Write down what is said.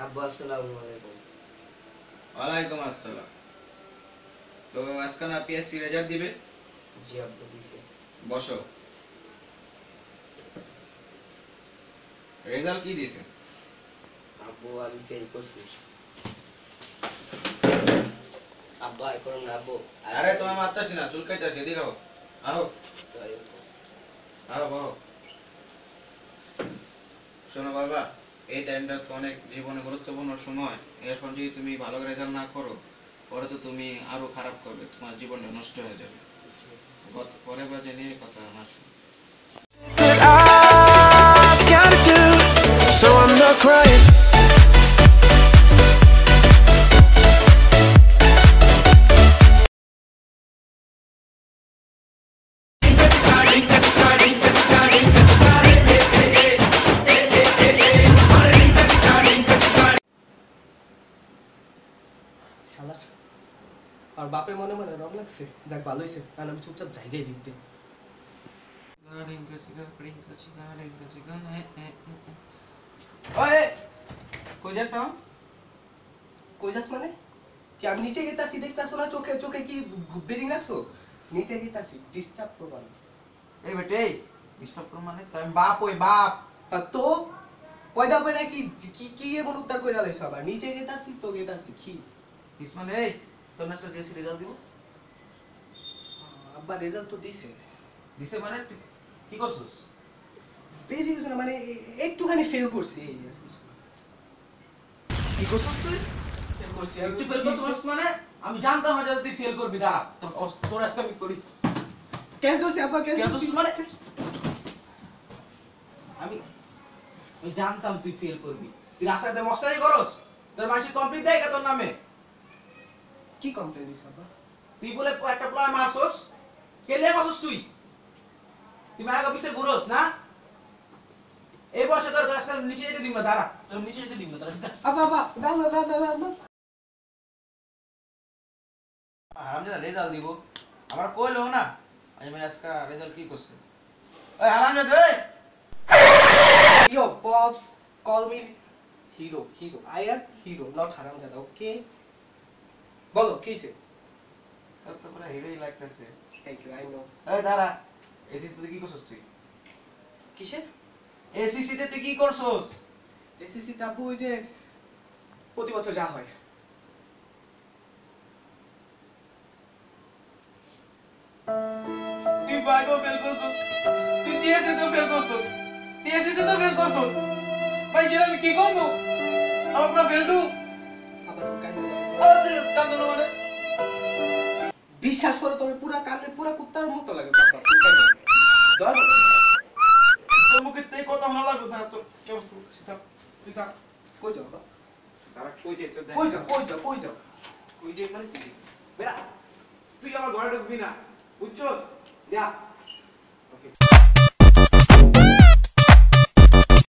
আব্বু আসসালামু আলাইকুম। ওয়ালাইকুম আসসালাম। তো আজকে না পিএসসি রেজাল্ট দিবে? জি আব্বু দিছে। বসো। রেজাল্ট কি দিছে? আব্বু আমি ফেল করছি। আব্বু আর করুন না আব্বু। আরে তোমার মারতাছি না, চুলকাইতাছি, এদিকে আও। আও, সরি আব্বু। আও বাবা। শোনো বাবা, এই টাইমটা তো অনেক জীবনে গুরুত্বপূর্ণ সময়। এখন যদি তুমি ভালো রেজাল্ট না করো, পরে তো তুমি আরো খারাপ করবে, তোমার জীবনটা নষ্ট হয়ে যাবে। পরে বাজে নিয়ে কথা না শুনো। I've gotta do, so I'm not crying. শালার আর বাপের মনে মনে রং লাগছে। যাক ভালো হয়েছে, কারণ আমি চুপচাপ জায়গায় দিতে। ওই, কই যাচ্ছো? কই যাস মানে? কি আমি নিচে গেতাছি, দেখতাছো না? চোখে চোখে কি বেরিং রাখছো? নিচে গেতাছি, ডিস্টার্ব করবা না। এই বেটে, ডিস্টার্ব করো মানে? তো আমি বাপ, ওই বাপ। আর তো পয়দা করে কি কি কি এমন উত্তর করে আলাইছো আবার? নিচে গেতাছি তো গেতাছি খিস। কিস মানে? এই তোর না জিএসসি রেজাল্ট দিব? আব্বা রেজাল্ট তো দিছে। দিছে মানে তুই কি করছিস? বেশি কিছু না, মানে একটুখানি ফেল করছি এই আর কিছু না। কি করছিস তুই? ফেল করছি তুই ফেল করছিস মানে? আমি জানতাম না যে তুই ফেল করবি। দাঁড়া, তোর আজকে আমি করি। ক্যাচ ধরছি আব্বা, ক্যাচ ক্যাচ ধরছি ধরছিস মানে? আমি আমি জানতাম তুই ফেল করবি। তুই রাস্তাতে মস্তানি করস? তোর মাসি কমপ্লিট দেয় কা তোর নামে? কি কমপ্লেন দিছ আব্বা? তুই বলে একটা প্লয় মারছস? কেলে করছস তুই? তুই মায়ের অফিসে ঘুরোস না? এই বয়সে তোর রাস্তা নিচে যেতে দিব না। দাঁড়া, তোর নিচে যেতে দিব না। তোর আব্বা আব্বা না না না না না। আমি যা রেজাল্ট দিব আমার কইলো না। আমি মানে আজকে রেজাল্ট কি করছে? ওই হারামজাদা, ওই Yo, Pops, call me hero. Hero. I am hero, not haramzada. Okay? বলো কি হইছে? তোর তো পুরো হিরোই লাগতেছে। Thank you. I know. এই দাঁড়া, এসি তুই কি করছস তুই? কিসের? এসিসি তে তুই কি করছস? এসএসসি তাবু ওই যে প্রতি বছর যা হয়। তুই বাইবো ফেল করছস, তুই জিএসসি তে ফেল করছস, তুই এসিসি তে ফেল করছস। ভাই যেটা আমি কি করব? আমার পুরো ফেল টু। আবার তুমি কান্দো। আবার তুই কান্দলো মানে? বিশ্বাস করো, তুমি পুরা কান্দে পুরা কুত্তার মতো লাগে বাবা। তুমি কান্দো। দয়া করে। তোর মুখে তেই কথা ভালো লাগবে না তোর। কেউ সেটা তুই তা কই যাও বাবা? তারা কই যাই তোর দেখ। কই যাও, কই যাও, কই যাও? কই যাই মানে তুই বেড়া, তুই আমার ঘরে ঢুকবি না, বুঝছস? যা।